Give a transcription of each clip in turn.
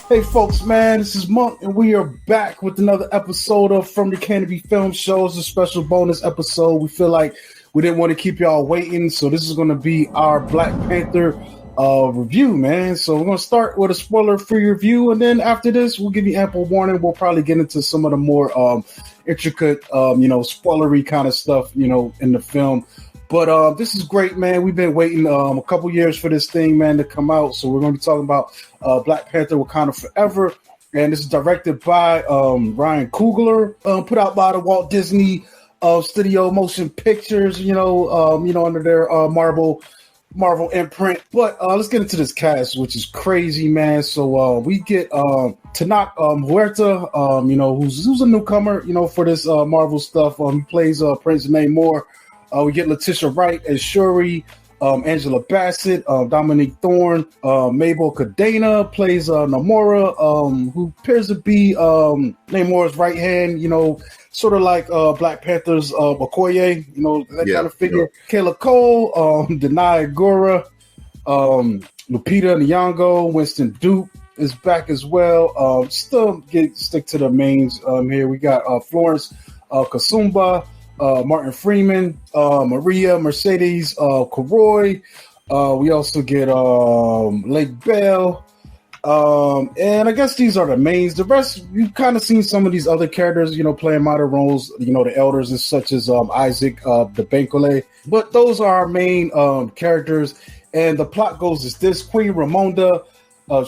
Hey folks, man, this is Monk, and we are back with another episode of From the Canopy Film Show. It's a special bonus episode. We feel like we didn't want to keep y'all waiting, so this is going to be our Black Panther review, man. So we're going to start with a spoiler-free review, and then after this, we'll give you ample warning. We'll probably get into some of the more intricate, spoilery kind of stuff, in the film. But this is great, man. We've been waiting a couple years for this thing, man, to come out. So we're going to be talking about Black Panther Wakanda Forever. And this is directed by Ryan Coogler, put out by the Walt Disney Studio Motion Pictures, under their Marvel imprint. But let's get into this cast, which is crazy, man. So we get Tenoch Huerta, who's a newcomer, for this Marvel stuff. He plays Prince Namor. We get Letitia Wright as Shuri, Angela Bassett, Dominique Thorne, Mabel Cadena plays Namora, who appears to be Namor's right hand, sort of like Black Panther's Okoye, that kind of figure. Yeah. Kayla Cole, Denai Gora, Lupita Nyong'o, Winston Duke is back as well. Stick to the mains here. We got Florence Kasumba, Martin Freeman, Maria Mercedes Corroy. We also get Lake Bell. And I guess these are the mains. The rest, you've kind of seen some of these other characters, playing minor roles, the elders and such as Isaac the Bankole. But those are our main characters. And the plot goes as this: Queen Ramonda,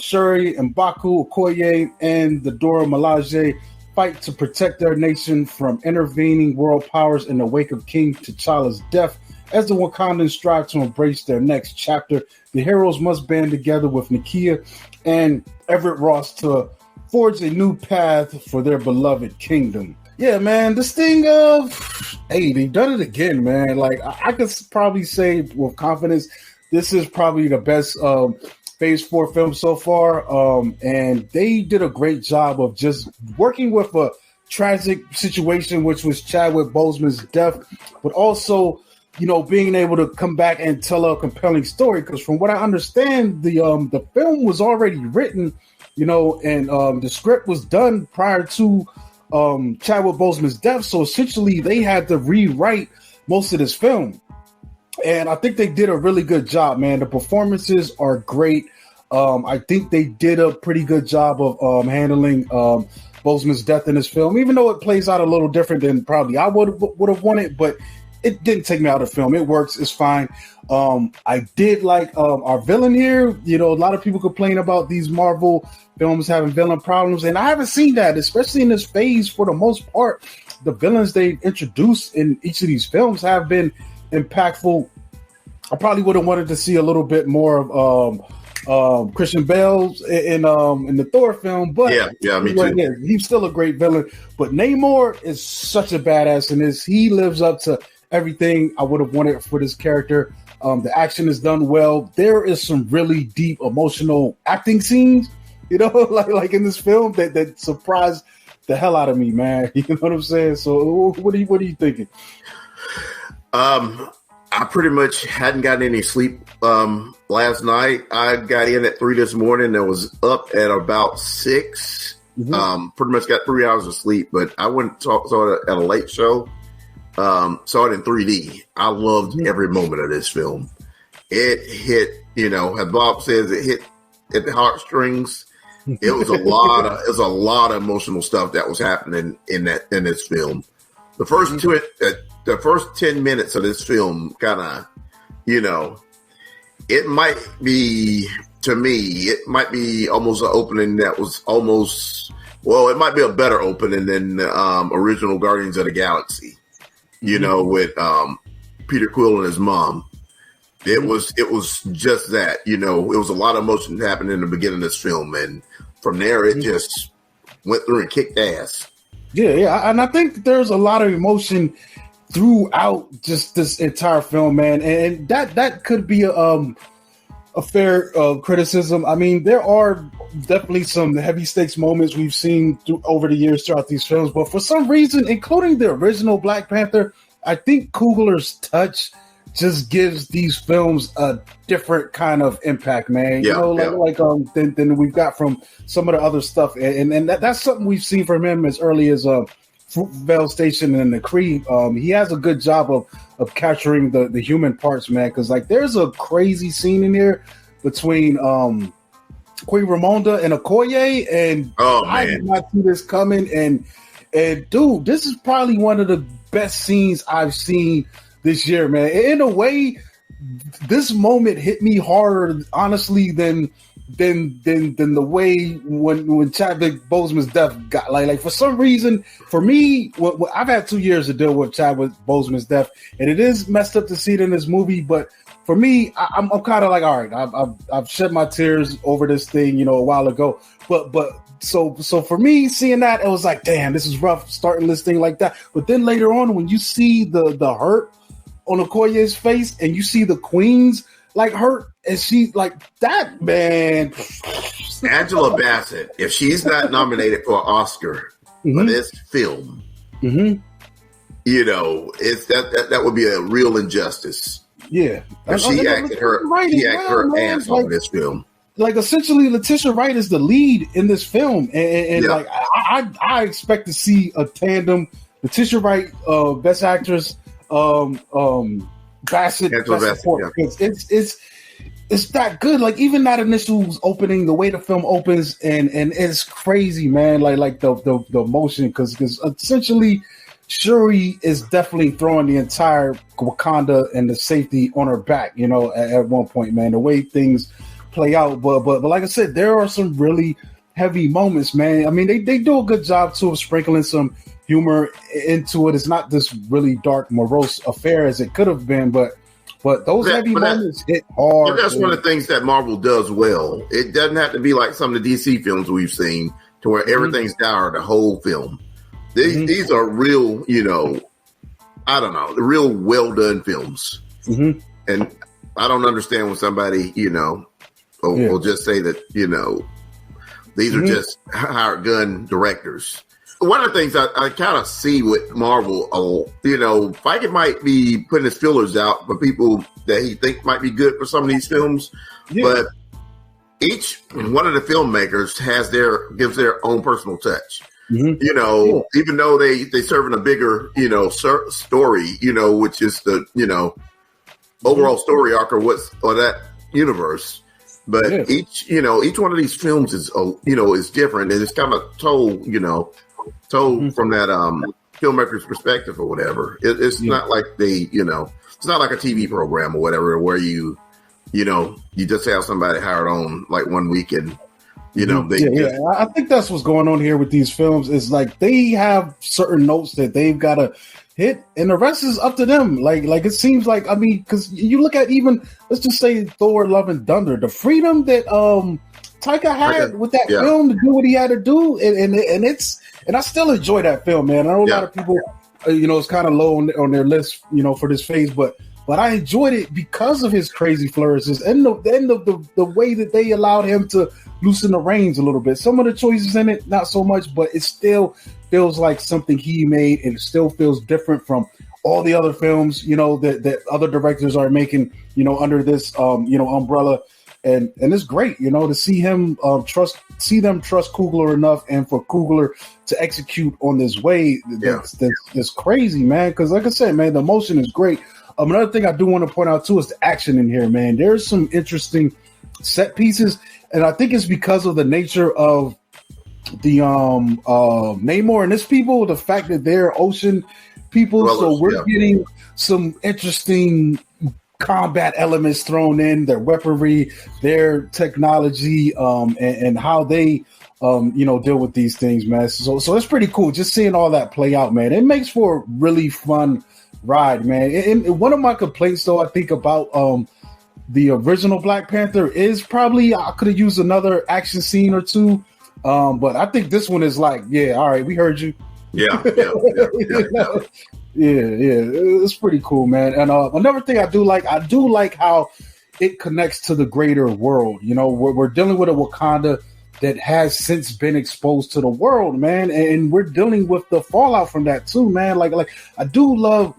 Shuri, M'Baku, Okoye, and the Dora Milaje fight to protect their nation from intervening world powers in the wake of King T'Challa's death. As the Wakandans strive to embrace their next chapter, the heroes must band together with Nakia and Everett Ross to forge a new path for their beloved kingdom. Yeah, man, this thing they've done it again, man. Like, I could probably say with confidence, this is probably the best Phase 4 film so far, and they did a great job of just working with a tragic situation, which was Chadwick Boseman's death, but also, being able to come back and tell a compelling story. Because from what I understand, the film was already written, and the script was done prior to Chadwick Boseman's death. So essentially, they had to rewrite most of this film. And I think they did a really good job, man. The performances are great. I think they did a pretty good job of handling Boseman's death in this film, even though it plays out a little different than probably I would have wanted. But it didn't take me out of the film. It works. It's fine. I did like our villain here. A lot of people complain about these Marvel films having villain problems, and I haven't seen that, especially in this phase. For the most part, the villains they introduced in each of these films have been impactful. I probably would have wanted to see a little bit more of Christian Bale in the Thor film, but me too. He's still a great villain. But Namor is such a badass in this. He lives up to everything I would have wanted for this character. The action is done well. There is some really deep emotional acting scenes, like in this film that surprised the hell out of me, man. You know what I'm saying? So what are you thinking? I pretty much hadn't gotten any sleep last night. I got in at 3 this morning and was up at about 6. Mm-hmm. Pretty much got 3 hours of sleep, but I went and saw it at a late show. Saw it in 3D. I loved every moment of this film. It hit, as Bob says, it hit at the heartstrings. It was a lot of emotional stuff that was happening in this film. The first 10 minutes of this film kind of, it might be, to me, it might be almost an opening that was almost, it might be a better opening than the original Guardians of the Galaxy, with Peter Quill and his mom. It was just that, it was a lot of emotion happening in the beginning of this film. And from there, it just went through and kicked ass. Yeah. And I think there's a lot of emotion throughout just this entire film, man, and that could be a fair criticism. I mean, there are definitely some heavy stakes moments we've seen over the years throughout these films, but for some reason, including the original Black Panther, I think Coogler's touch just gives these films a different kind of impact, man. Than we've got from some of the other stuff, and that's something we've seen from him as early as Fruitvale Station and the Cree. He has a good job of capturing the human parts, man. Because like there's a crazy scene in here between Queen Ramonda and Okoye, and I did not see this coming. And dude, this is probably one of the best scenes I've seen this year, man. In a way, this moment hit me harder, honestly, than the way when Chadwick Boseman's death got like for some reason for me. I've had 2 years to deal with Chadwick Boseman's death, and it is messed up to see it in this movie. But for me, I'm kind of like, all right, I've shed my tears over this thing, a while ago. But so for me, seeing that, it was like, damn, this is rough starting this thing like that. But then later on, when you see the hurt on Okoye's face, and you see the Queen's like hurt, and she like that, man. Angela Bassett, if she's not nominated for an Oscar for this film, it's that would be a real injustice. Yeah, she acted her ass off in this film. Like essentially, Letitia Wright is the lead in this film, and like I expect to see a tandem: Letitia Wright, Best Actress. Bassett support, because it's that good. Like even that initial opening, the way the film opens, and it's crazy, man. Like the motion, because essentially Shuri is definitely throwing the entire Wakanda and the safety on her back. At one point, man, the way things play out. But like I said, there are some really heavy moments, man. I mean, they do a good job too of sprinkling some humor into it. It's not this really dark, morose affair as it could have been, but those heavy moments hit hard. That's one of the things that Marvel does well. It doesn't have to be like some of the DC films we've seen, to where everything's dour the whole film. These are real, real well done films. And I don't understand when somebody, will just say that, these are just hired gun directors. One of the things I kind of see with Marvel, Feige might be putting his fillers out for people that he thinks might be good for some of these films, but each one of the filmmakers gives their own personal touch. Even though they serving a bigger, story, which is the, overall story arc or that universe. But each one of these films is, is different, and it's kind of told from that filmmaker's perspective or whatever. It's not like it's not like a TV program or whatever where you just have somebody hired on like one week and I think that's what's going on here with these films. Is like they have certain notes that they've got to hit, and the rest is up to them. Like it seems like, I mean, because you look at even, let's just say Thor: Love and Thunder, the freedom that Taika had with that film to do what he had to do, and I still enjoy that film, man. I know a lot of people, it's kind of low on their list, for this phase, but I enjoyed it because of his crazy flourishes and the way that they allowed him to loosen the reins a little bit. Some of the choices in it, not so much, but it still feels like something he made, and it still feels different from all the other films, that other directors are making, under this, umbrella. And it's great, to see him trust Coogler enough, and for Coogler to execute on this way. That's crazy, man. Because like I said, man, the emotion is great. Another thing I do want to point out too is the action in here, man. There's some interesting set pieces, and I think it's because of the nature of the Namor and his people, the fact that they're ocean people. So we're getting some interesting combat elements thrown in, their weaponry, their technology, and how they deal with these things, man. So it's pretty cool just seeing all that play out, man. It makes for a really fun ride, man. And one of my complaints, though, I think about the original Black Panther is probably I could have used another action scene or two, but I think this one is like, all right, we heard you. Yeah. It's pretty cool, man. And another thing I do like how it connects to the greater world. We're dealing with a Wakanda that has since been exposed to the world, man, and we're dealing with the fallout from that too, man. Like I do love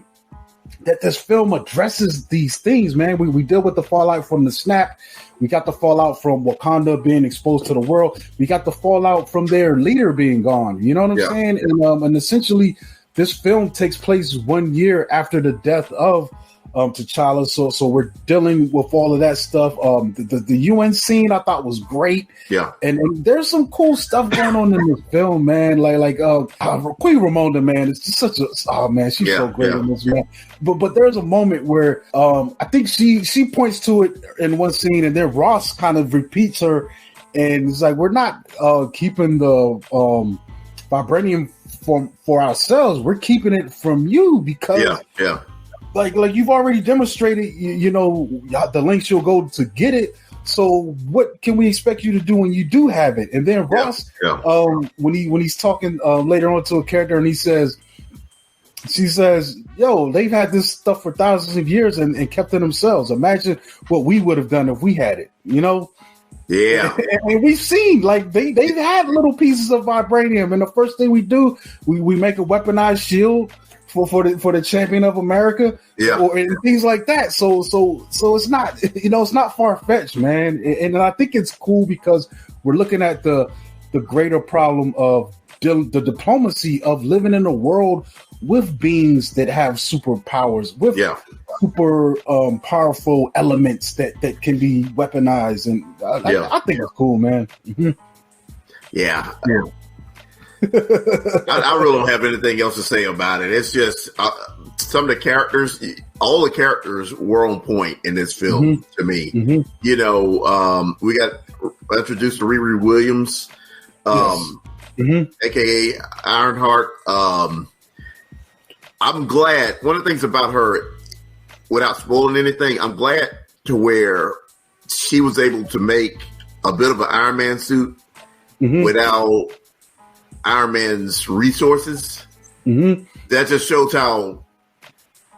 that this film addresses these things, man. We deal with the fallout from the snap. We got the fallout from Wakanda being exposed to the world. We got the fallout from their leader being gone. You know what I'm saying? And essentially, this film takes place 1 year after the death of T'Challa. So we're dealing with all of that stuff. The UN scene I thought was great. Yeah. And there's some cool stuff going on in this film, man. Like Queen Ramonda, man, it's just such a she's so great in this, man. But there's a moment where I think she points to it in one scene, and then Ross kind of repeats her, and it's like, we're not keeping the vibranium for ourselves. We're keeping it from you because like you've already demonstrated, you know, the lengths you'll go to get it. So what can we expect you to do when you do have it? And then Ross, when he's talking later on to a character, and she says, yo, they've had this stuff for thousands of years and kept it themselves. Imagine what we would have done if we had it, you know? Yeah. And we've seen, like, they've had little pieces of vibranium, and the first thing we do, we make a weaponized shield for the champion of America, and things like that. So it's not, you know, it's not far-fetched, man. And I think it's cool because we're looking at the greater problem of the diplomacy of living in a world with beings that have superpowers, with super powerful elements that can be weaponized, and I think it's cool, man. Mm-hmm. Yeah. I really don't have anything else to say about it. It's just some of the characters, all the characters were on point in this film to me. Mm-hmm. You know, we got introduced to Riri Williams, aka Ironheart. I'm glad. One of the things about her, without spoiling anything, I'm glad to where she was able to make a bit of an Iron Man suit without Iron Man's resources. That just shows how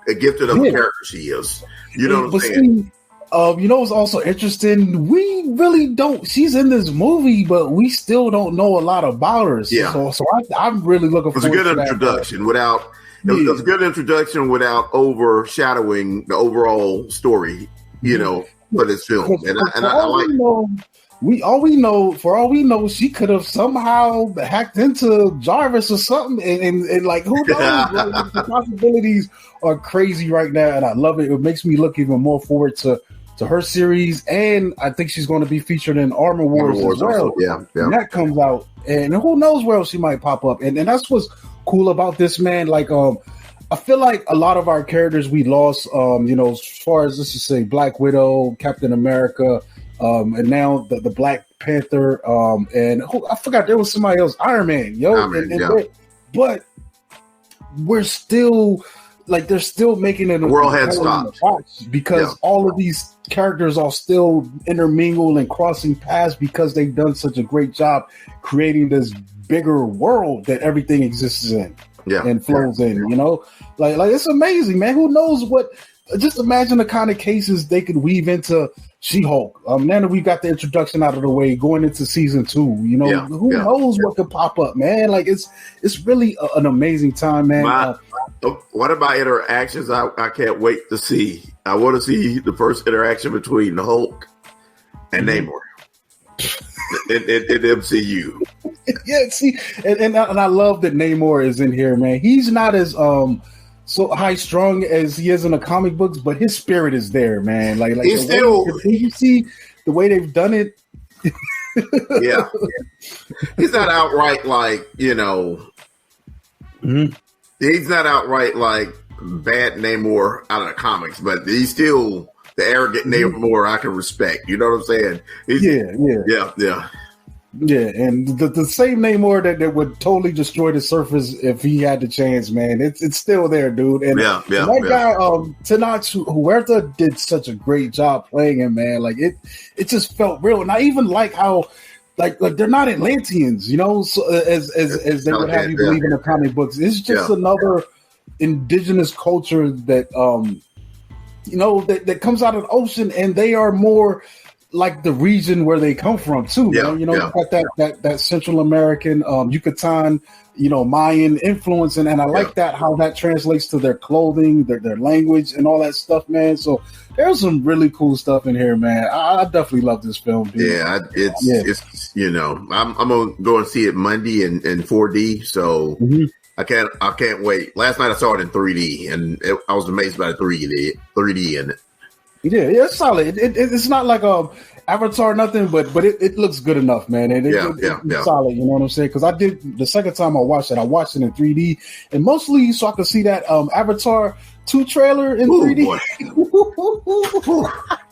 gifted of a character she is. You know what I'm saying? You know what's also interesting? We really don't. She's in this movie, but we still don't know a lot about her. So I'm really looking forward to that. It was a good introduction without. It was a good introduction without overshadowing the overall story. You know, for this film, and I like. For all we know, she could have somehow hacked into Jarvis or something, and like, who knows? Like, the possibilities are crazy right now, and I love it. It makes me look even more forward to her series, and I think she's going to be featured in Armor Wars as well. Also. Yeah. And that comes out, and who knows where else she might pop up. And that's what's cool about this, man. Like, I feel like a lot of our characters we lost, you know, as far as, let's just say, Black Widow, Captain America, and now the Black Panther, and I forgot there was somebody else, Iron Man, but we're still, like, they're still making it a world head stop because all of these characters are still intermingled and crossing paths because they've done such a great job creating this bigger world that everything exists in and flows in. You know, like it's amazing, man. Who knows what? Just imagine the kind of cases they could weave into She-Hulk. Now that we got the introduction out of the way, going into season 2, you know, who knows what could pop up, man? Like it's really an amazing time, man. What about interactions? I can't wait to see. I want to see the first interaction between the Hulk and Namor in MCU. Yeah, see, and I love that Namor is in here, man. He's not as so high strung as he is in the comic books, but his spirit is there, man. Like he's still. You see the way they've done it. He's not outright like, you know. He's not outright like bad Namor out of the comics, but he's still the arrogant Namor I can respect. You know what I'm saying? Yeah, and the same Namor that would totally destroy the surface if he had the chance, man. It's still there, dude. And that guy, Tenoch Huerta, did such a great job playing him, man. Like it just felt real. And I even like how like they're not Atlanteans, you know, so, as they would have you believe in the comic books. It's just another indigenous culture that you know that comes out of the ocean, and they are more like the region where they come from too, man. You got that Central American, Yucatan, Mayan influence, and I like that how that translates to their clothing, their language, and all that stuff, man. So there's some really cool stuff in here, man. I definitely love this film, dude. Yeah, it's I'm gonna go and see it Monday in 4D. So I can't wait. Last night I saw it in 3D, and I was amazed by the 3D in it. Yeah, it's solid. It's not like Avatar, nothing, but it looks good enough, man. And it's solid. You know what I'm saying? Because I did the second time I watched it in 3D, and mostly so I could see that Avatar 2 trailer in 3D.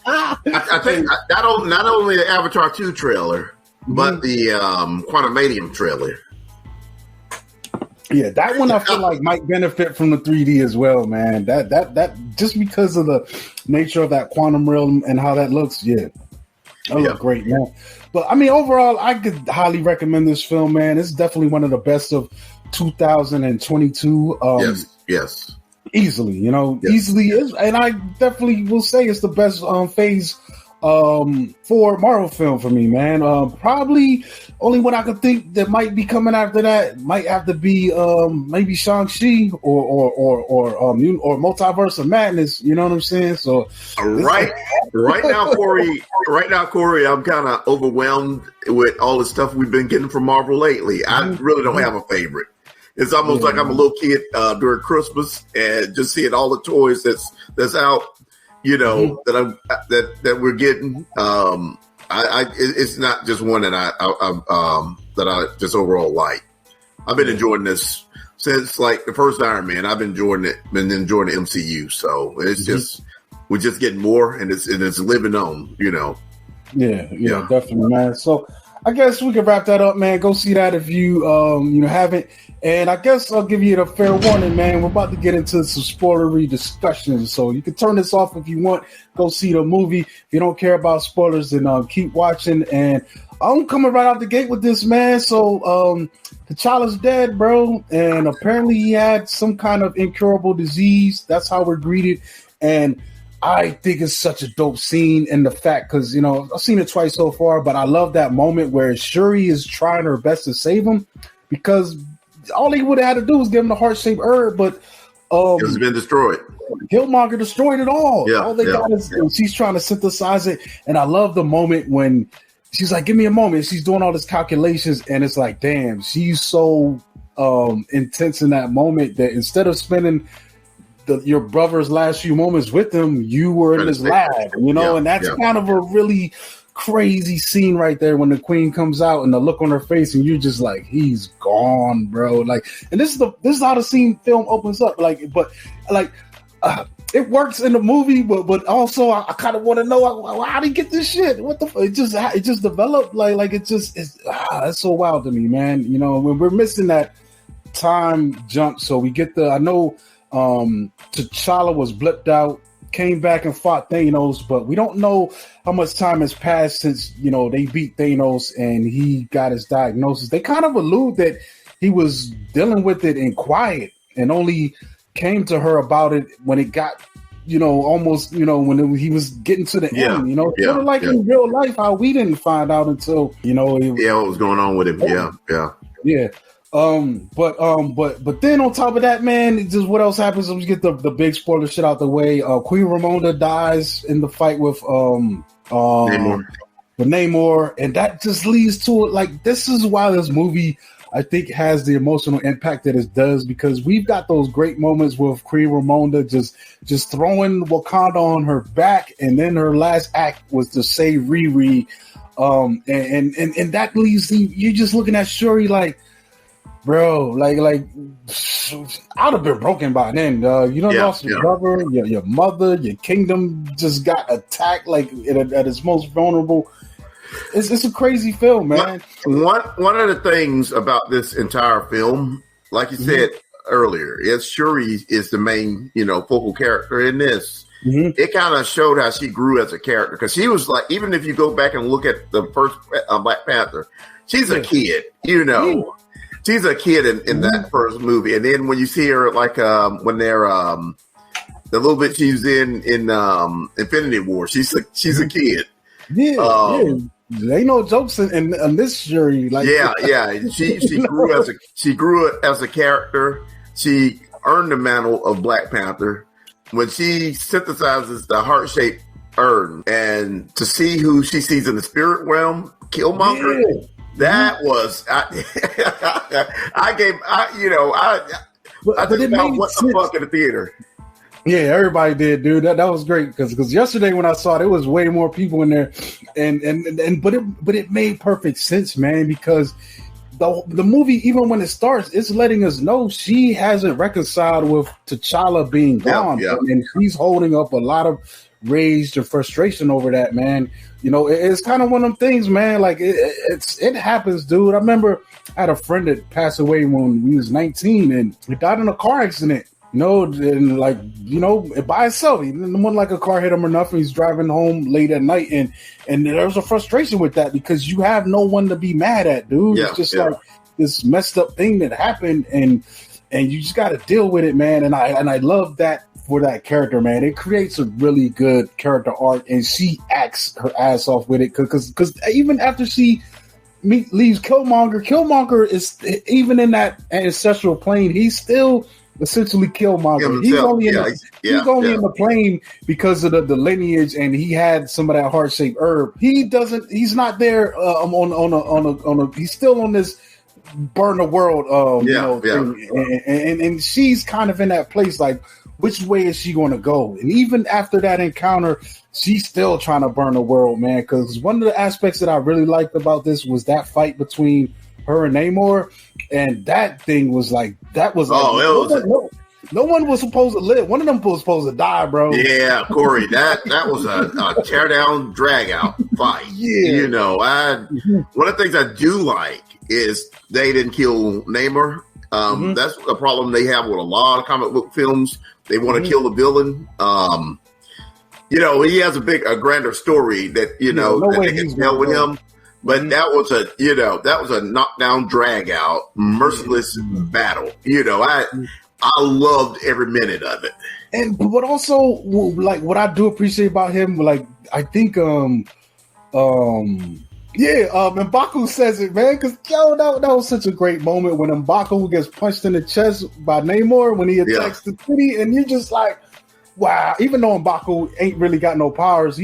I think not only the Avatar 2 trailer, but the Quantumanium trailer. Yeah, that one I feel like might benefit from the 3D as well, man. That just because of the nature of that quantum realm and how that looks, that look great, man. But I mean, overall, I could highly recommend this film, man. It's definitely one of the best of 2022. Yes. Easily, easily is, and I definitely will say it's the best phase for Marvel film for me, man. Probably only one I could think that might be coming after that might have to be maybe Shang-Chi or Multiverse of Madness. You know what I'm saying? So right now, Cory, I'm kind of overwhelmed with all the stuff we've been getting from Marvel lately. I really don't have a favorite. It's almost like I'm a little kid during Christmas and just seeing all the toys that's out. That we're getting. It's not just one that I just overall like. I've been enjoying this since like the first Iron Man. I've been enjoying the MCU. So it's just we're just getting more, and it's living on. Yeah, definitely, man. So I guess we can wrap that up, man. Go see that if you haven't. And I guess I'll give you the fair warning, man. We're about to get into some spoilery discussions, so you can turn this off if you want. Go see the movie. If you don't care about spoilers, then keep watching. And I'm coming right out the gate with this, man. So T'Challa's dead, bro, and apparently he had some kind of incurable disease. That's how we're greeted, and I think it's such a dope scene, and the fact because I've seen it twice so far, but I love that moment where Shuri is trying her best to save him because all he would have had to do was give him the heart-shaped herb, but it's been destroyed. Killmonger destroyed it all. Yeah, all they got is she's trying to synthesize it, and I love the moment when she's like, "Give me a moment." She's doing all these calculations, and it's like, damn, she's so intense in that moment that instead of spending your brother's last few moments with him, you were in his lab, and that's kind of a really crazy scene right there when the queen comes out and the look on her face, and you're just like, he's gone, bro. Like, and this is how the film opens up. It works in the movie, but also I kind of want to know how did he get this shit? What the fuck? It just developed it's so wild to me, man. When we're missing that time jump, so we get I know T'Challa was blipped out, came back and fought Thanos, but we don't know how much time has passed since they beat Thanos and he got his diagnosis. They kind of allude that he was dealing with it in quiet and only came to her about it when it got almost when he was getting to the end. Sort of like in real life how we didn't find out until what was going on with him. Yeah. But then on top of that, man, just what else happens? Let's get the big spoiler shit out the way. Queen Ramonda dies in the fight with Namor, and that just leads to it. Like, this is why this movie, I think, has the emotional impact that it does, because we've got those great moments with Queen Ramonda just throwing Wakanda on her back, and then her last act was to save Riri, and that leaves you just looking at Shuri like, bro, like I'd have been broken by then. Lost your brother, your mother, your kingdom just got attacked at its most vulnerable. It's a crazy film, man. One of the things about this entire film, like you said earlier, is Shuri is the main focal character in this. It kind of showed how she grew as a character, because she was like, even if you go back and look at the first Black Panther, she's a kid, She's a kid in that first movie, and then when you see her, like when they're the little bit she's in Infinity War, she's a kid, Yeah. There ain't no jokes in this Shuri. Like, She grew as a character. She earned the mantle of Black Panther when she synthesizes the heart-shaped urn, and to see who she sees in the spirit realm, Killmonger. Yeah. That was I just found what the fuck in the theater. Yeah, everybody did, dude. That was great because yesterday when I saw it, there was way more people in there, but it made perfect sense, man. Because the movie, even when it starts, it's letting us know she hasn't reconciled with T'Challa being gone, and she's holding up a lot of rage and frustration over that, man. You know, it's kind of one of them things, man. Like it happens, dude. I remember I had a friend that passed away when he was 19, and he died in a car accident. You know, and like, you know, by itself. He didn't want like a car hit him or nothing. He's driving home late at night, and there was a frustration with that because you have no one to be mad at, dude. It's just like this messed up thing that happened, and you just got to deal with it, man. And I love that for that character, man. It creates a really good character arc, and she acts her ass off with it because even after she leaves Killmonger is even in that ancestral plane, he's still essentially Killmonger. He's only in the plane because of the lineage, and he had some of that heart-shaped herb. He's not there on a he's still on this burn the world thing. And she's kind of in that place, like, which way is she going to go? And even after that encounter, she's still trying to burn the world, man. Because one of the aspects that I really liked about this was that fight between her and Namor, and that thing was like no one was supposed to live. One of them was supposed to die, bro. Yeah, Cory, that was a tear down, drag out fight. Yeah, you know, one of the things I do like is they didn't kill Namor. That's a problem they have with a lot of comic book films. They want to kill the villain. You know, he has a grander story that that they can tell with him. But that was a knockdown, drag out, merciless battle. You know, I loved every minute of it. But also, like, what I do appreciate about him, like, I think, M'Baku says it, man, because that was such a great moment when M'Baku gets punched in the chest by Namor when he attacks the city, and you're just like, wow. Even though M'Baku ain't really got no powers,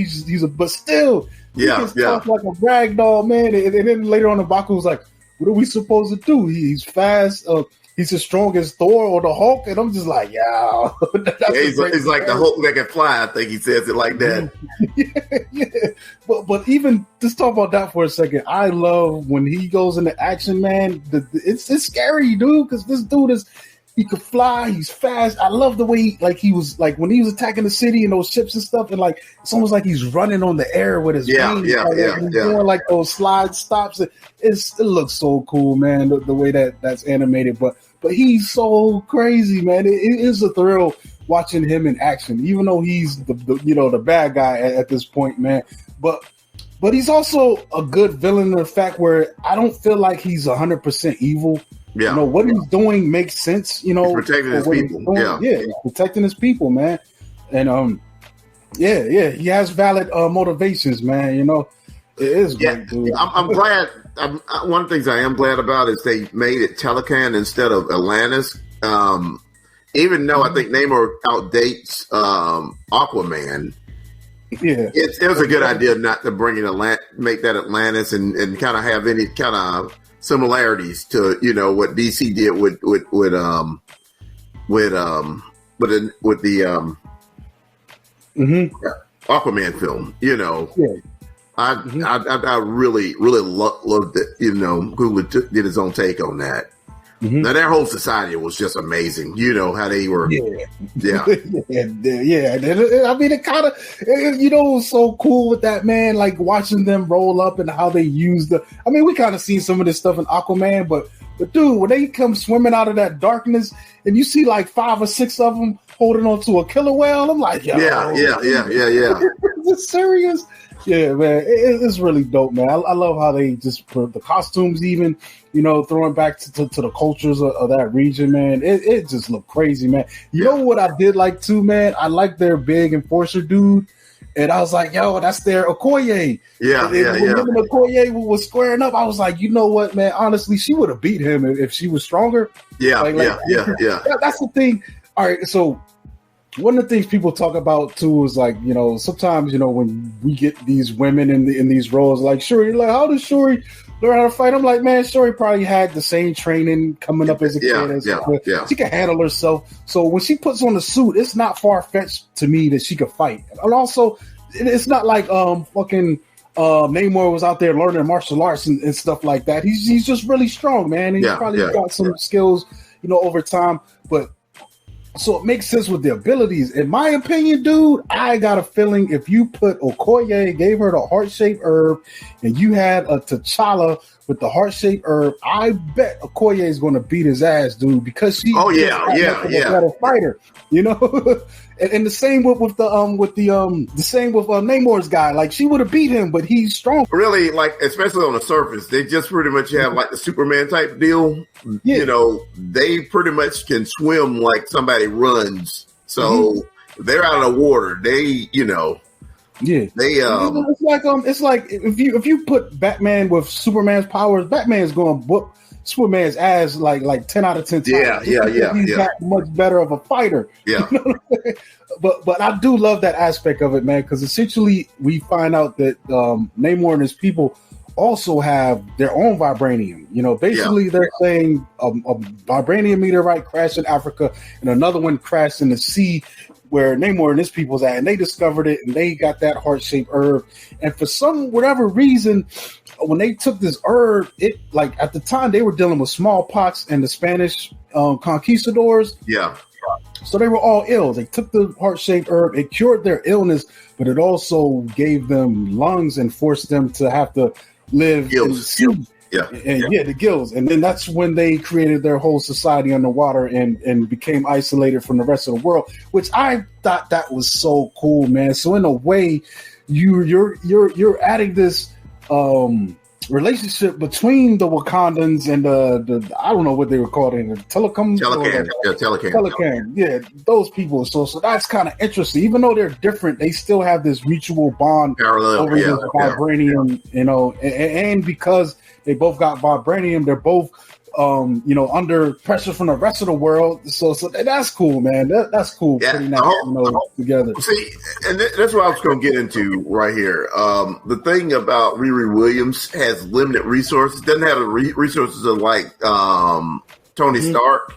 but still. He talks like a rag doll, man. And then later on, M'Baku was like, what are we supposed to do? He's fast. He's as strong as Thor or the Hulk. And I'm just like, yeah. He's like the Hulk that can fly. I think he says it like that. But even just talk about that for a second. I love when he goes into action, man. It's scary, dude, because this dude he could fly. He's fast. I love the way he was like when he was attacking the city and those ships and stuff, and like it's almost like he's running on the air with his wings. He's doing like those slide stops. It looks so cool, man. The way that's animated, but he's so crazy, man. It is a thrill watching him in action, even though he's the bad guy at this point, man. But he's also a good villain in the fact where I don't feel like he's 100% evil. Yeah. You know, what he's doing makes sense, you know. He's protecting his people. He's protecting his people, man. And he has valid motivations, man, you know. It is great, dude. I'm glad. One of the things I am glad about is they made it Talokan instead of Atlantis. Even though I think Namor outdates Aquaman. Yeah. It was a good idea not to make that Atlantis and kind of have any kind of similarities to what DC did with the Aquaman film. I really loved it. Google did his own take on that. Now their whole society was just amazing. You know how they were. Yeah. I mean, it kind of, it was so cool with that, man. Like watching them roll up and how they use we kind of seen some of this stuff in Aquaman, but dude, when they come swimming out of that darkness and you see like 5 or 6 of them holding on to a killer whale, I'm like, yo, yeah. Is this serious? Yeah, man, it's really dope, man. I love how they just put the costumes, even throwing back to the cultures of that region, man. It just looked crazy, man. You know what I did like too, man? I like their big enforcer dude, And I was like, yo, that's their Okoye. Yeah, When Okoye was squaring up, I was like, you know what, man? Honestly, she would have beat him if she was stronger. Yeah. That's the thing. All right, so one of the things people talk about too is like, sometimes, when we get these women in these roles, like Shuri, like, how does Shuri learn how to fight? I'm like, man, Shuri probably had the same training coming up as a kid. She can handle herself. So when she puts on the suit, it's not far fetched to me that she could fight. And also, it's not like fucking Namor was out there learning martial arts and stuff like that. He's just really strong, man. And he's probably got some skills, over time. But so it makes sense with the abilities. In my opinion, dude, I got a feeling if you put Okoye, gave her the heart-shaped herb, and you had a T'Challa with the heart-shaped herb, I bet Okoye is going to beat his ass, dude, because she's a better fighter, And the same with Namor's guy. Like, she would have beat him, but he's strong. Really, like, especially on the surface, they just pretty much have like the Superman type deal. Yeah. They pretty much can swim like somebody runs. So they're out of the water. They, Yeah, it's like if you put Batman with Superman's powers, Batman's going to whoop Superman's ass like 10 out of 10 times. He's that much better of a fighter. Yeah, but I do love that aspect of it, man, because essentially we find out that Namor and his people also have their own vibranium. Basically they're saying a vibranium meteorite crashed in Africa and another one crashed in the sea where Namor and his people's at, and they discovered it, and they got that heart-shaped herb. And for whatever reason, when they took this herb, it at the time they were dealing with smallpox and the Spanish conquistadors. Yeah. So they were all ill. They took the heart-shaped herb. It cured their illness, but it also gave them lungs and forced them to have to live in the sea. The gills. And then that's when they created their whole society underwater and became isolated from the rest of the world, which I thought that was so cool, man. So in a way, you're adding this relationship between the Wakandans and the I don't know what they were called in the Telecam. Yeah, those people. So that's kind of interesting. Even though they're different, they still have this mutual bond over this vibranium, and because they both got vibranium, they're both under pressure from the rest of the world. So that's cool, man. That's cool. Yeah. Putting that together. See, and that's what I was going to get into right here. The thing about Riri Williams has limited resources. Doesn't have the resources of like Tony Stark.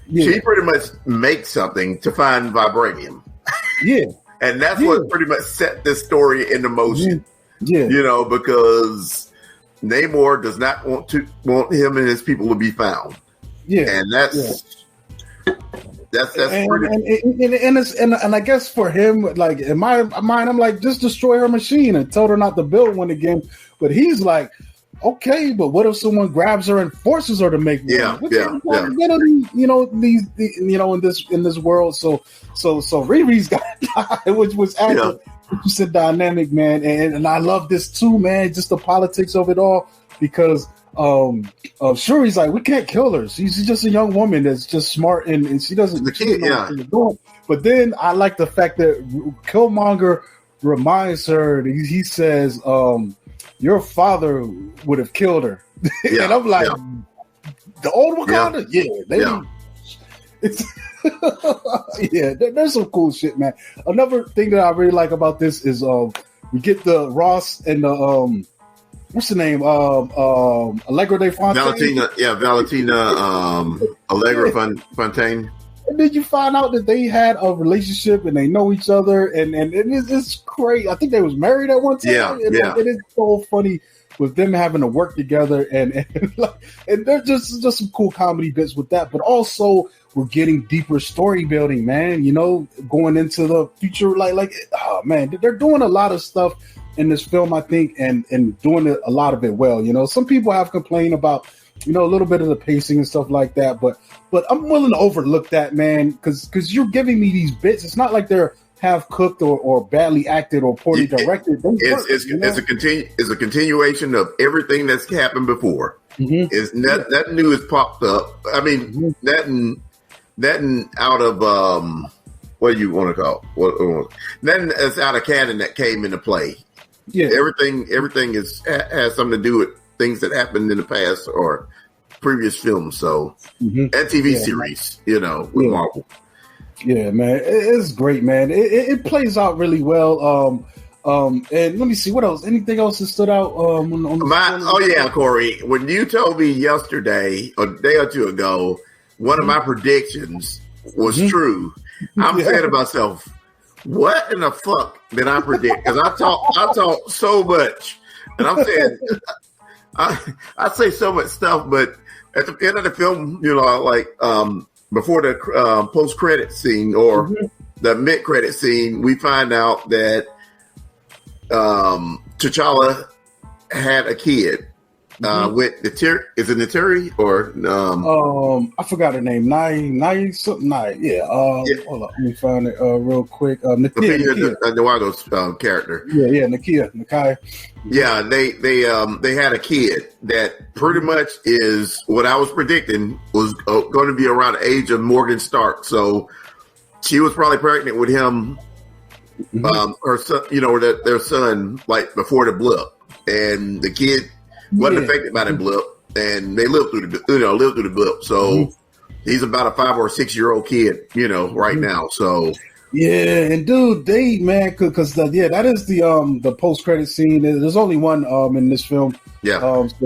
Yeah. She pretty much makes something to find vibranium. Yeah. And that's what pretty much set this story into motion. Yeah. Because Namor does not want him and his people to be found. Yeah, and that's and I guess for him, like in my mind, I'm like, just destroy her machine and tell her not to build one again. But he's like, okay, but what if someone grabs her and forces her to make one? In this world. So Riri's got to die, which was actually. It's a dynamic, man, and I love this too, man. Just the politics of it all, because Shuri's like, we can't kill her. She's just a young woman that's just smart, and she doesn't. But then I like the fact that Killmonger reminds her. He says, "Your father would have killed her," and I'm like, the old Wakanda, It's there's some cool shit, man. Another thing that I really like about this is we get the Ross and the what's the name? Allegra de Fontaine. Valentina Allegra Fontaine. And then you find out that they had a relationship and they know each other, and it's great. I think they was married at one time. It is so funny with them having to work together, and there's just some cool comedy bits with that, but also we're getting deeper story building, man. Going into the future, oh man, they're doing a lot of stuff in this film, I think, and doing a lot of it well. Some people have complained about, a little bit of the pacing and stuff like that, but I'm willing to overlook that, man, because you're giving me these bits. It's not like they're half cooked or badly acted or poorly directed. It's a continuation of everything that's happened before. Is nothing new has popped up. I mean, nothing out of what do you want to call it? Then it's out of canon that came into play. Yeah, everything has something to do with things that happened in the past or previous films. So and TV series, with Marvel. Yeah, man, it's great, man. It plays out really well. And let me see what else. Anything else that stood out? Cory, when you told me yesterday, a day or two ago, one of my predictions was true. I'm saying to myself, what in the fuck did I predict? Because I talk so much, and I'm saying I say so much stuff, but at the end of the film, before the post credit scene or the mid credit scene, we find out that T'Challa had a kid with is it Naturi or I forgot her name. Nai something. Yeah. Hold on, let me find it real quick. Nakia. Nawago's character. Yeah, Nakia. Yeah, they had a kid that pretty much is what I was predicting was going to be around the age of Morgan Stark. So she was probably pregnant with him. Her son, their son, like before the blip, and the kid wasn't affected by the blip, and they lived through the blip. So he's about a 5 or 6 year old kid, right now. So yeah, and dude, because that is the post credit scene. There's only one in this film. Yeah.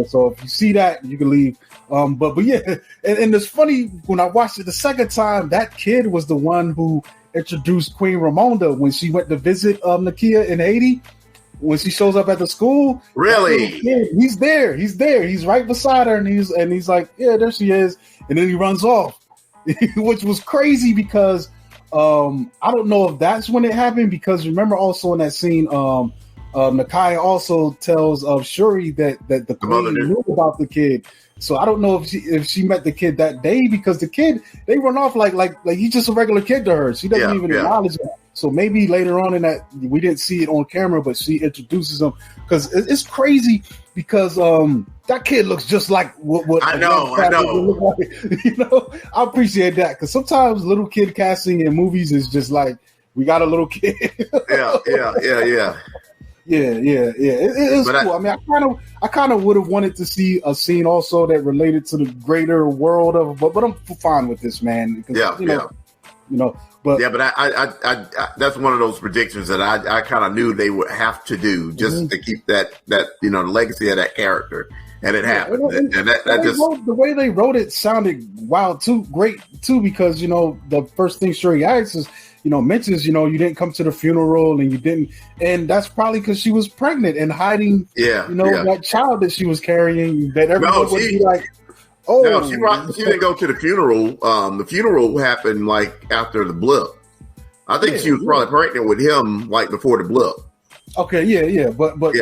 So if you see that, you can leave. But yeah, and it's funny when I watched it the second time, that kid was the one who introduced Queen Ramonda when she went to visit Nakia in Haiti. When she shows up at the school, really, he's there. He's right beside her, and he's like, yeah, there she is. And then he runs off, which was crazy because I don't know if that's when it happened. Because remember, also in that scene, Nakia also tells Shuri that the queen knew about the kid. So I don't know if she met the kid that day because the kid, they run off like he's just a regular kid to her. She doesn't even acknowledge it. So maybe later on in that, we didn't see it on camera, but she introduces him because it's crazy because that kid looks just like what I know. Look like. I appreciate that because sometimes little kid casting in movies is just like we got a little kid. Yeah. It's cool. I kind of would have wanted to see a scene also that related to the greater world of, but I'm fine with this, man. But I that's one of those predictions that I kind of knew they would have to do just to keep that the legacy of that character, and it happened. The way they wrote it sounded great too, because the first thing Shuri asks is, mentions, you didn't come to the funeral and you didn't, and that's probably because she was pregnant and hiding, that child that she was carrying. That everyone would be like, oh, no, she didn't go to the funeral. The funeral happened like after the blip. I think she was probably pregnant with him like before the blip. Okay, but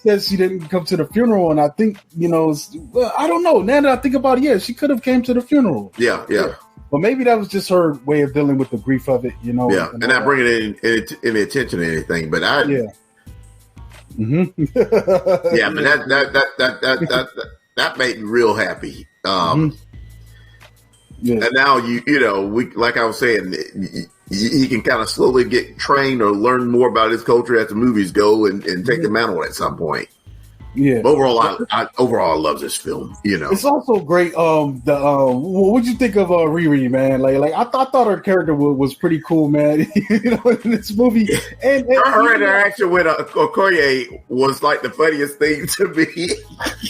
says she didn't come to the funeral, and I think I don't know. Now that I think about it, she could have came to the funeral. Yeah. But maybe that was just her way of dealing with the grief of it, Yeah, and not bringing any attention to anything. But but that made me real happy. And now we, like I was saying, he can kind of slowly get trained or learn more about his culture as the movies go, and take the mantle at some point. Yeah. But overall, I love this film. It's also great. What'd you think of Riri, man? Like I thought her character was pretty cool, man. In this movie, and her interaction with Okoye was like the funniest thing to me.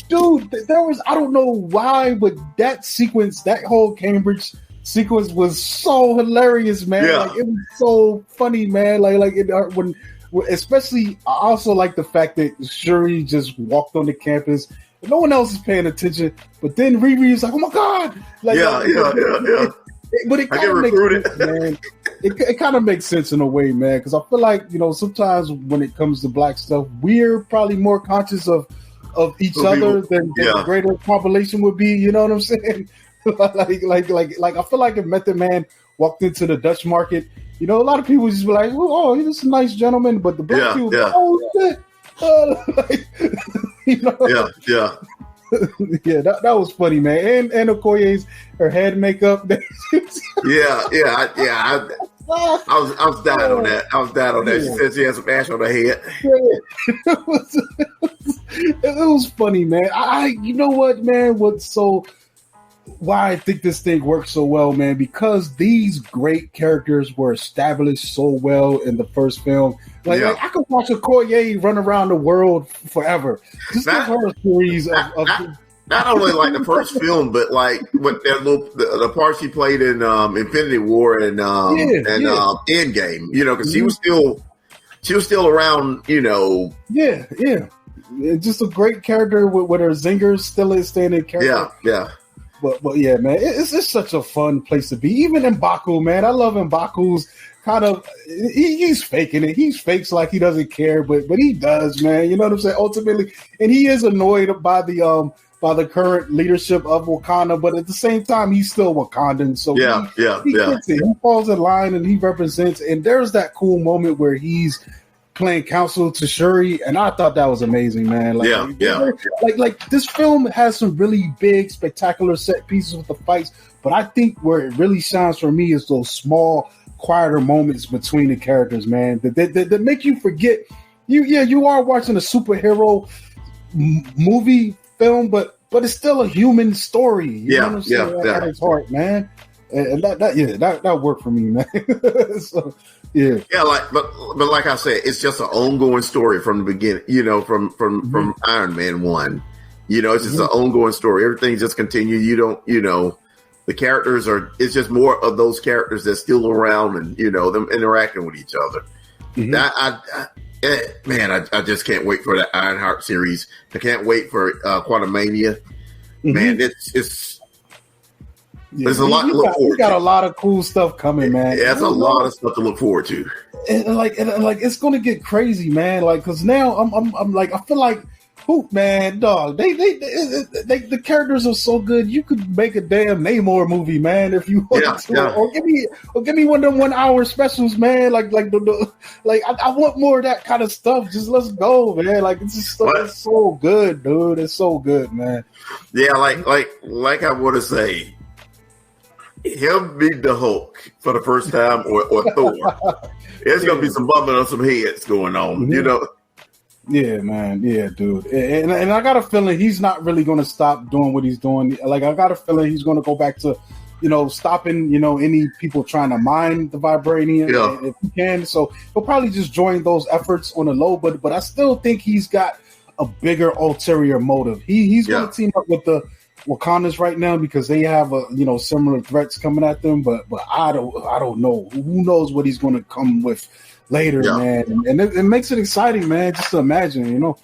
Dude, there was, I don't know why, but that sequence, that whole Cambridge sequence was so hilarious, man. Yeah. Like it was so funny, man. When. Especially, I also like the fact that Shuri just walked on the campus. No one else is paying attention, but then Riri is like, "Oh my god!" Yeah. But it kind of makes sense, man. It kind of makes sense in a way, man, because I feel like sometimes when it comes to black stuff, we're probably more conscious of each other than the greater population would be. You know what I'm saying? like I feel like if Method Man walked into the Dutch market, a lot of people just be like, "Oh, he's a nice gentleman," but the black people, oh shit, that was funny, man. And Okoye's her head makeup. I was dying on that. I was dying on that. She said she had some ash on her head. It was funny, man. You know what, man? Why I think this thing works so well, man, because these great characters were established so well in the first film. Like I could watch Okoye run around the world forever. Just give her a series of not only like the first film, but like what that the part she played in Infinity War and Endgame. You know, because she was still around. You know, just a great character with her zingers, still a standing character. Yeah. But yeah, man, it's such a fun place to be. Even M'Baku, man, I love M'Baku's kind of. He's faking it. He fakes like he doesn't care, but he does, man. You know what I'm saying? Ultimately, and he is annoyed by the current leadership of Wakanda, but at the same time, he's still Wakandan. So he gets it. He falls in line and he represents. And there's that cool moment where he's playing counsel to Shuri, and I thought that was amazing, man. Like this film has some really big, spectacular set pieces with the fights, but I think where it really shines for me is those small, quieter moments between the characters, man, that make you forget. You are watching a superhero movie film, but it's still a human story. You know what I'm saying? At its heart, man. And that worked for me, man. So, yeah, but like I said, it's just an ongoing story from the beginning. You know, from Iron Man 1. You know, it's just an ongoing story. Everything just continues. You don't, you know, the characters are. It's just more of those characters that's still around, and you know them interacting with each other. I just can't wait for the Ironheart series. I can't wait for Quantumania. Man, it's. There's a lot to look forward to. We got a lot of cool stuff coming, man. Yeah, it's a lot of stuff to look forward to. And like it's going to get crazy, man. Like, because now I'm like, I feel like, man, dog. They the characters are so good. You could make a damn Namor movie, man, if you want to. Yeah. Or give me one of them 1 hour specials, man. Like I want more of that kind of stuff. Just let's go, man. Like it's just it's so good, dude. It's so good, man. Yeah, like I want to say. Him beat the Hulk for the first time, or Thor. There's gonna be some bumping on some heads going on, you know. Yeah, man. Yeah, dude. And I got a feeling he's not really going to stop doing what he's doing. Like I got a feeling he's going to go back to, you know, stopping, you know, any people trying to mine the vibranium if he can. So he'll probably just join those efforts on the low. But I still think he's got a bigger ulterior motive. He's going to team up with the Wakandans right now because they have similar threats coming at them, but I don't know. Who knows what he's going to come with later, man? And it makes it exciting, man. Just to imagine, you know.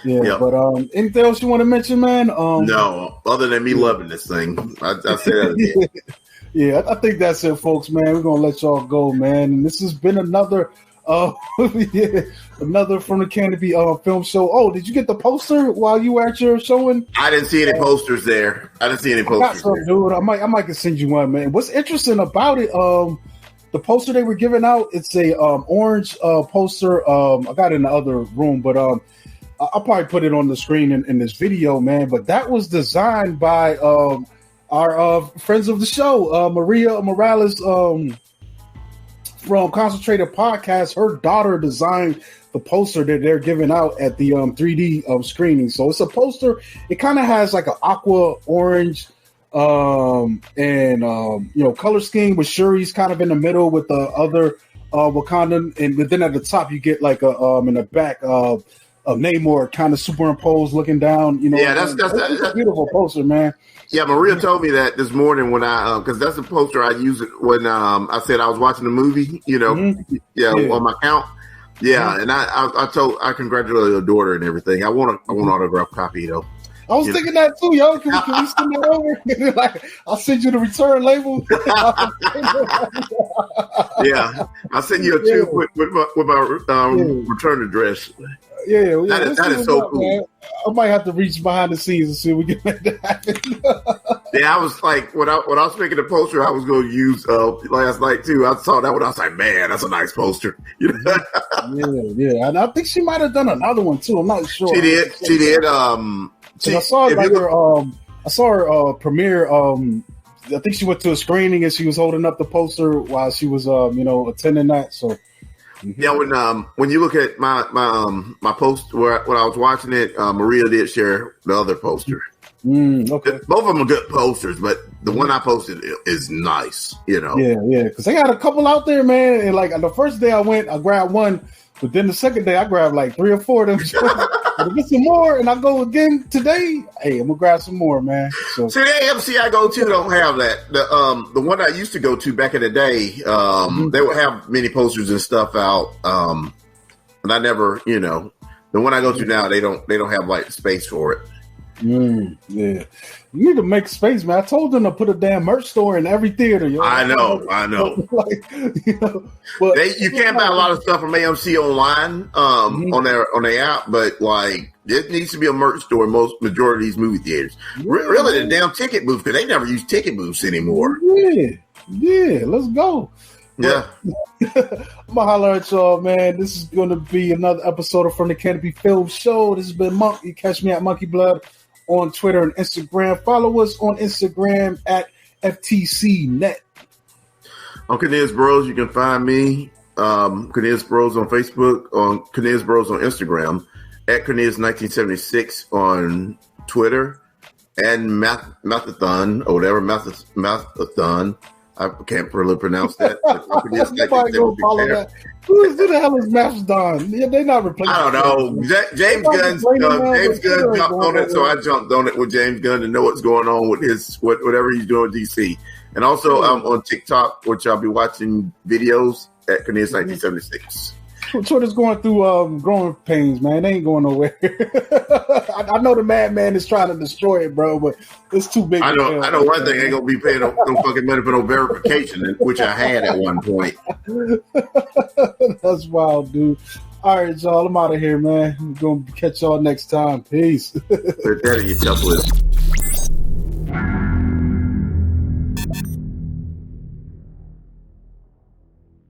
Yeah. But anything else you want to mention, man? No, other than me loving this thing. I said that again. Yeah, I think that's it, folks, man. We're gonna let y'all go, man. And this has been another another From the Canopy film show. Oh, did you get the poster while you were at your showing? I didn't see any posters there. I got some, dude. I might send you one, man. What's interesting about it? The poster they were giving out, it's a orange poster. I got it in the other room, but I'll probably put it on the screen in this video, man. But that was designed by our friends of the show, Maria Morales. From Concentrated Podcast, her daughter designed the poster that they're giving out at the 3D screening. So it's a poster. It kind of has like an aqua orange color scheme with Shuri's kind of in the middle with the other Wakandan, and then at the top you get like in the back of Namor kind of superimposed looking down. You know, that's a beautiful poster, man. Yeah, Maria told me that this morning when I because that's the poster I used when I said I was watching the movie, you know, on my account. Yeah, and I congratulated her daughter and everything. I want an autographed copy though. I was thinking that too, yo. Can we send it over? Like, I'll send you the return label. Yeah, I'll send you a tube with my return address. Yeah, that is so cool. Man. I might have to reach behind the scenes and see if we can make that happen. Yeah, I was like, when I was making the poster, I was going to use last night too. I saw that one. I was like, man, that's a nice poster. You know? Yeah, and I think she might have done another one too. I'm not sure. She did. I saw her premiere I think she went to a screening and she was holding up the poster while she was, attending that. So. Yeah, when you look at my post when I was watching it, Maria did share the other poster. Okay. Both of them are good posters, but the one I posted is nice. Yeah, because they got a couple out there, man. And like the first day I went, I grabbed one, but then the second day I grabbed like 3 or 4 of them. I get some more, and I go again today. Hey, I'm gonna grab some more, man. So. See, the AMC I go to don't have that. The one I used to go to back in the day, they would have many posters and stuff out. And I never, the one I go to now, they don't have like space for it. Yeah, you need to make space, man. I told them to put a damn merch store in every theater. I know. Like, but you can't buy a lot of stuff from AMC online on their app, but like it needs to be a merch store in majority of these movie theaters. Really, the damn ticket booth, because they never use ticket booths anymore. Yeah, let's go. Yeah. I'm gonna holler at y'all, man. This is gonna be another episode of From the Canopy Film Show. This has been Monk. You catch me at Monkey Blood on Twitter and Instagram. Follow us on Instagram at FTC Net. On Cornelius Bros, you can find me. Cornelius Bros on Facebook, on Cornelius Bros on Instagram, at Cornelius 1976 on Twitter, and Mathathon or whatever Mathathon. I can't really pronounce that. Nobody gonna follow that. Who the hell is Mastodon? They're not replacing. I don't know. James Gunn jumped on it, so I jumped on it with James Gunn to know what's going on with his whatever he's doing with DC. And also on TikTok, which I'll be watching videos at Cornelius 1976. Twitter's going through growing pains, man. They ain't going nowhere. I know the madman is trying to destroy it, bro, but it's too big. I know one thing, I ain't gonna be paying no fucking money for no verification, which I had at one point. That's wild, dude. All right, y'all. I'm out of here, man. We're gonna catch y'all next time. Peace. Put that in your template.